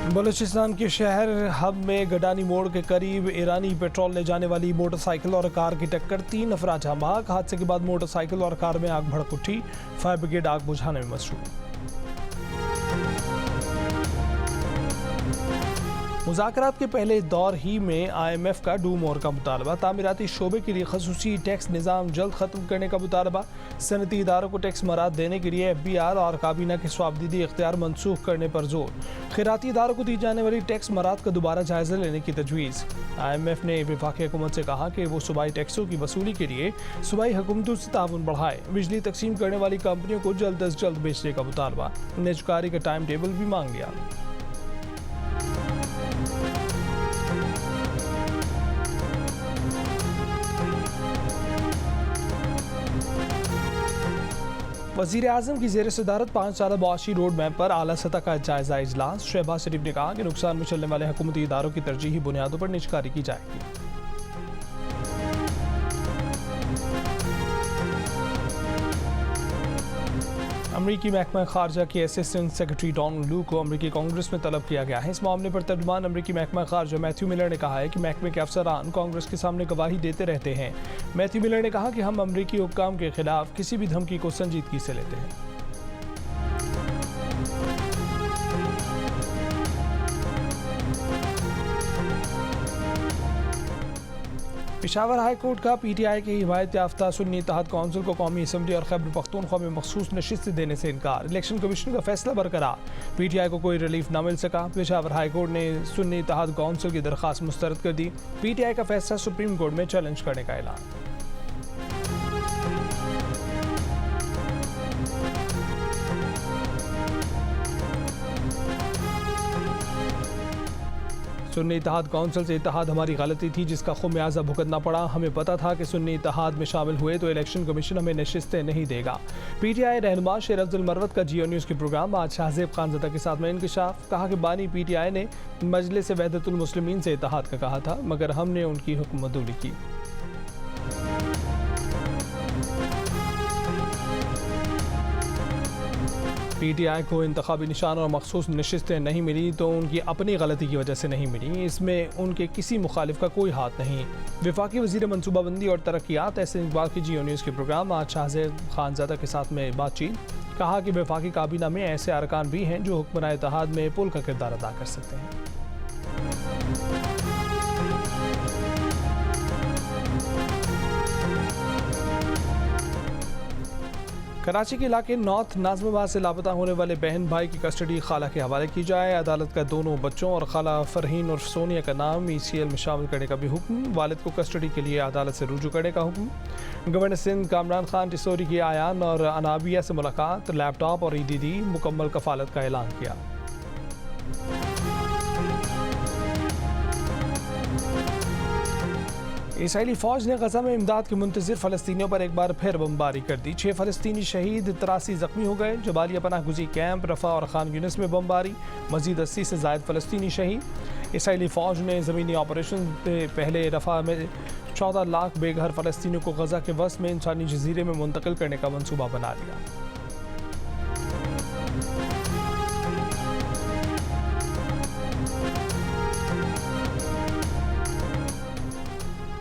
बलूचिस्तान के शहर हब में गडानी मोड़ के करीब ईरानी पेट्रोल ले जाने वाली मोटरसाइकिल और कार की टक्कर, 3 अफराद जहाँ-बहक। हादसे के बाद मोटरसाइकिल और कार में आग भड़क उठी। फायर ब्रिगेड आग बुझाने में मसरूफ। मुज़ाकरात के पहले दौर ही में IMF का डू मोर का मुतालबा। तामीराती शोबे के लिए खसूसी टैक्स निज़ाम जल्द ख़त्म करने का मुतालबा। सनती इदारों को टैक्स मराद देने के लिए FBR और काबीना के स्वाबदीदी इख्तियार मनसूख करने पर जोर। खैराती इदारों को दी जाने वाली टैक्स मराद का दोबारा जायज़ा लेने की तजवीज़। IMF ने वफाकी हुकूमत से कहा कि वो सूबाई टैक्सों की वसूली के लिए सूबाई हुकूमतों से ताउन बढ़ाए। बिजली तकसीम करने वाली कंपनियों को जल्द अज जल्द बेचने का मुतालबा। निजकारी का टाइम टेबल भी मांग लिया। वज़ीर-ए-आज़म की ज़ेर सदारत 5 साला मुआशी रोड मैप पर आला सतह का जायज़ा इजलास। शहबाज शरीफ ने कहा कि नुकसान में चलने वाले हुकूमती इदारों की तरजीही बुनियादों पर निजकारी की जाएगी। अमरीकी महकमा खारजा के असिस्टेंट सेक्रेटरी डोनाल्ड लू को अमरीकी कांग्रेस में तलब किया गया है। इस मामले पर तर्जुमान अमरीकी महकमा खारजा मैथ्यू मिलर ने कहा है कि महकमे के अफसरान कांग्रेस के सामने गवाही देते रहते हैं। मैथ्यू मिलर ने कहा कि हम अमरीकी हुक्काम के खिलाफ किसी भी धमकी को संजीदगी से लेते हैं। पेशावर हाई कोर्ट का PTI की हिमायत याफ्ता सुन्नी इत्तेहाद कौंसिल को कौमी असम्बली और खैबर पख्तूनख्वा में मखसूस नशिस्त देने से इनकार। इलेक्शन कमीशन का फैसला बरकरार। PTI को कोई रिलीफ न मिल सका। पेशावर हाई कोर्ट ने सुन्नी इत्तेहाद कौंसिल की दरख्वास्त मुस्तरद कर दी। PTI का फैसला सुप्रीम कोर्ट में चैलेंज करने का ऐलान। सुन्नी इत्तेहाद कौंसिल से इत्तेहाद हमारी गलती थी जिसका खुमियाजा भुगतना पड़ा। हमें पता था कि सुन्नी इत्तेहाद में शामिल हुए तो इलेक्शन कमीशन हमें नशिस्तें नहीं देगा। PTI रहनुमा शेर अफजल मरवत का जियो न्यूज़ के प्रोग्राम आज शाहजेब खानज़दा के साथ में इंकशाफ। कहा कि बानी PTI ने मजलिस वहदतुल मुस्लिमीन से इत्तेहाद का कहा था मगर हमने उनकी हुक्मदुली की। PTI को इंतखाबी निशान और मखसूस नशिस्तें नहीं मिली तो उनकी अपनी गलती की वजह से नहीं मिली। इसमें उनके किसी मुखालिफ का कोई हाथ नहीं। वफाकी वज़ीर मनसूबाबंदी और तरक्यात एहसन इकबाल की जियो न्यूज़ के प्रोग्राम आज शाहजेब खानज़दा के साथ में बातचीत। कहा कि वफाकी काबीना में ऐसे अरकान भी हैं जो हुक्मरान इत्तेहाद में पुल का किरदार अदा कर सकते हैं। कराची के इलाके नॉर्थ नाज़िमाबाद से लापता होने वाले बहन भाई की कस्टडी खाला के हवाले की जाए। अदालत का दोनों बच्चों और खाला फरहीन और सोनिया का नाम ECL में शामिल करने का भी हुक्म। वालिद को कस्टडी के लिए अदालत से रुजू करने का हुक्म। गवर्नर सिंध कामरान खान टिसोरी की आयान और अनाबिया से मुलाकात। लैपटॉप और EDD मुकम्मल कफालत का ऐलान किया। इसराइली फ़ौज ने गजा में इमदाद के मुंतज़िर फ़लस्तीनियों पर एक बार फिर बमबारी कर दी। 6 फ़लस्तीनी शहीद, 83 ज़ख्मी हो गए। जबालिया पनाह गुज़ी कैंप, रफ़ा और खान यूनिस में बमबारी। मज़ीद 80 से ज़ायद फ़लस्तीनी शहीद। इसराइली फ़ौज ने ज़मीनी ऑपरेशन से पहले रफ़ा में 14 लाख बेघर फ़लस्तीनियों को गजा के वस में इंसानी जजीरे में मुंतकिल करने का मनसूबा बना लिया।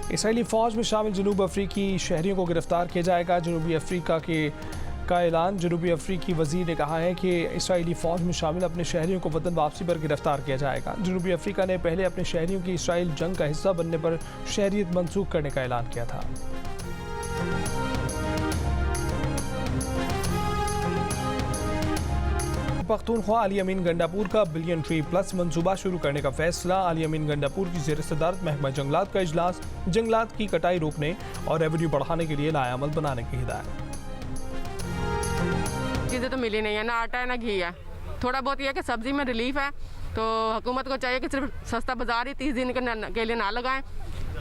इसराइली फ़ौज में शामिल जनूब अफ्रीकी शहरियों को गिरफ्तार किया जाएगा। जनूबी अफ्रीका का ऐलान। जनूबी अफ्रीकी वज़ीर ने कहा है कि इसराइली फ़ौज में शामिल अपने शहरियों को वतन वापसी पर गिरफ्तार किया जाएगा। जनूबी अफ्रीका ने पहले अपने शहरियों की इसराइल जंग का हिस्सा बनने पर शहरियत मनसूख करने का ऐलान किया था। पख्तूनख्वा अली अमीन गंडापुर का बिलियन ट्री प्लस मंसूबा शुरू करने का फैसला। अली अमीन गंडापुर की ज़ेर सदारत महकमा जंगलात का इजलास। जंगलात की कटाई रोकने और रेवेन्यू बढ़ाने के लिए लाएअमल बनाने की हिदायत। चीज़ें तो मिली नहीं है, ना आटा है ना घी है। थोड़ा बहुत यह है कि सब्जी में रिलीफ है तो हुकूमत को चाहिए कि सिर्फ सस्ता बाजार ही 30 दिन के लिए ना लगाएं,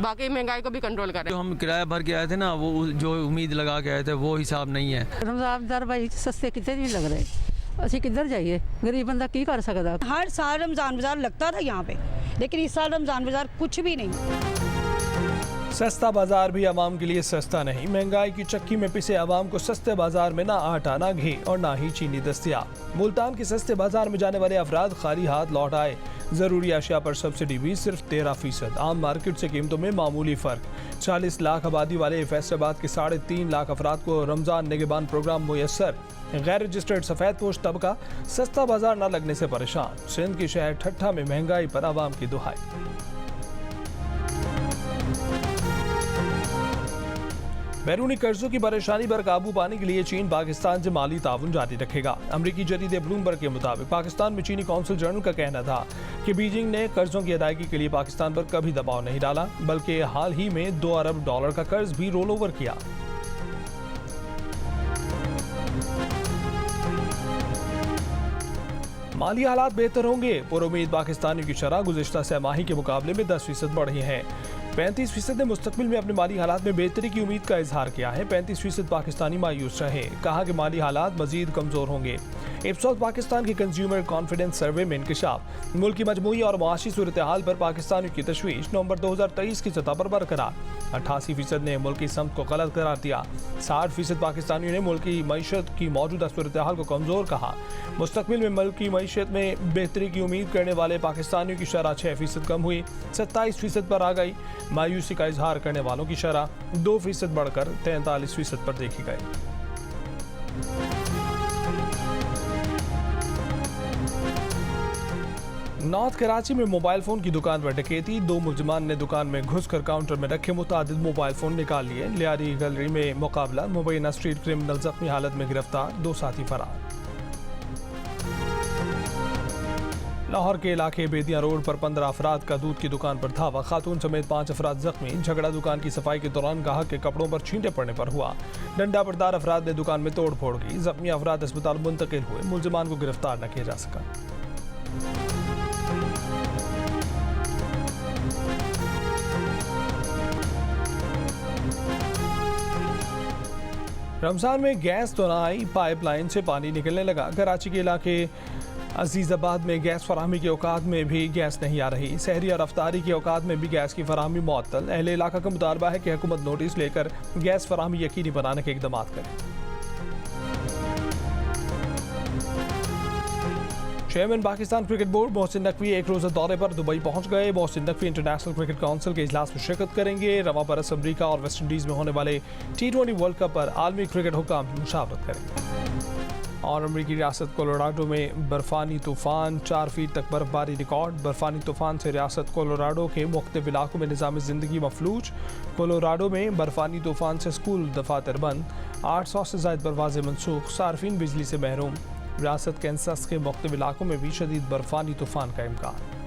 बाकी महंगाई को भी कंट्रोल करें। जो हम किराया भर के आए थे ना, वो जो उम्मीद लगा के आए थे वो हिसाब नहीं है। रमज़ान भाई सस्ते कितने नहीं लग रहे। असी किधर जाइए, गरीब बंदा की कर सकता। हर साल रमज़ान बाज़ार लगता था यहाँ पे, लेकिन इस साल रमज़ान बाज़ार कुछ भी नहीं। सस्ता बाजार भी आवाम के लिए सस्ता नहीं। महंगाई की चक्की में पिसे आवाम को सस्ते बाजार में ना आटा, ना घी और ना ही चीनी दस्तयाब। मुल्तान के सस्ते बाजार में जाने वाले अफराद खाली हाथ लौट आए। जरूरी अशिया पर सब्सिडी भी सिर्फ 13%। आम मार्केट से कीमतों में मामूली फर्क। 40 लाख आबादी वाले फैसलाबाद के 3.5 लाख अफराद को रमजान निगहबान प्रोग्राम मुयस्सर। गैर रजिस्टर्ड सफेद पोश तबका सस्ता बाजार न लगने से परेशान। सिंध के शहर ठट्ठा में महंगाई पर आवाम की दुहाई। बैरूनी कर्जों की परेशानी पर काबू पाने के लिए चीन पाकिस्तान से माली ताउन जारी रखेगा। अमरीकी जरीदे ब्लूमबर्ग के मुताबिक पाकिस्तान में चीनी कौंसिल जनरल का कहना था कि बीजिंग ने कर्जों की अदायगी के लिए पाकिस्तान पर कभी दबाव नहीं डाला, बल्कि हाल ही में $2 अरब का कर्ज भी रोल ओवर किया। माली हालात बेहतर होंगे। पुरुमीद पाकिस्तानियों की शरह गुज़िश्ता छमाही के मुकाबले में 10% बढ़ी है। 35% ने मुस्तकबिल में अपने माली हालात में बेहतरी की उम्मीद का इजहार किया है। 35% पाकिस्तानी मायूस रहे। कहा कि माली हालात मजीद कमजोर होंगे। इप्सोस पाकिस्तान के कंज्यूमर कॉन्फिडेंस सर्वे में इंकशाफ। मुल्क की मजमूई और मुआशी सूरत हाल पर पाकिस्तानियों की तशवीश। नवंबर 2023 की सतह पर बरकरार। 88% ने मुल्क की समत को गलत करार दिया। 60% पाकिस्तानियों ने मुल्क की मईशत की मौजूदा सूरत हाल को कमजोर कहा। मुस्तकबिल में मुल्क की मईशत में बेहतरी की उम्मीद करने वाले पाकिस्तानियों की शरह 6% कम हुई, 27% पर आ गई। मायूसी का इजहार करने वालों की शरह 2% बढ़कर 43% पर देखी गई। नॉर्थ कराची में मोबाइल फोन की दुकान पर डकैती। 2 मुलजमान ने दुकान में घुसकर काउंटर में रखे मुतादिद मोबाइल फोन निकाल लिए। लियारी गैलरी में मुकाबला। मुबैना स्ट्रीट क्रिमिनल जख्मी हालत में गिरफ्तार, 2 साथी फरार। लाहौर के इलाके बेदिया रोड पर 15 अफराद का दूध की दुकान पर धावा। खातून समेत 5 अफराद जख्मी। झगड़ा दुकान की सफाई के दौरान ग्राहक के कपड़ों पर छींटे पड़ने पर हुआ। डंडा बरदार अफराद ने दुकान में तोड़ फोड़ की। जख्मी अफराद अस्पताल मुंतकिल हुए। मुलजमान को गिरफ्तार न किया जा सका। रमजान में गैस तो ना आई, पाइपलाइन से पानी निकलने लगा। कराची के इलाके अजीज़ाबाद में गैस फराहमी के औकात में भी गैस नहीं आ रही। सहरी और अफ्तारी के औकात में भी गैस की फराहमी मुअत्तल। अहले इलाका का मुतालबा है कि हुकूमत नोटिस लेकर गैस फराहमी यकीनी बनाने के इक़दाम करे। Chairman Pakistan cricket board Mohsin Naqvi एक रोज़ा दौरे पर दुबई पहुंच गए। Mohsin Naqvi international cricket council के इजलास में शिरकत करेंगे। रवा बरस अमरीका और वेस्ट इंडीज़ में होने वाले T20 वर्ल्ड कप पर आलमी क्रिकेट हुक्काम की मुशावरत करेंगे। और अमरीकी रियासत कोलोराडो में बर्फानी तूफान, 4 फीट तक बर्फबारी रिकॉर्ड। बर्फानी तूफान से रियासत कोलोराडो के मुख्तलिफ इलाकों में निज़ाम ज़िंदगी मफलूज। कोलोराडो में बर्फानी तूफान से स्कूल दफातर बंद, 800 से ज़ायद परवाज़ें मनसूख, सार्फिन बिजली से महरूम। रियासत कैंसस के मुख्तलिफ इलाकों में भी शदीद बर्फानी तूफान का इम्कान।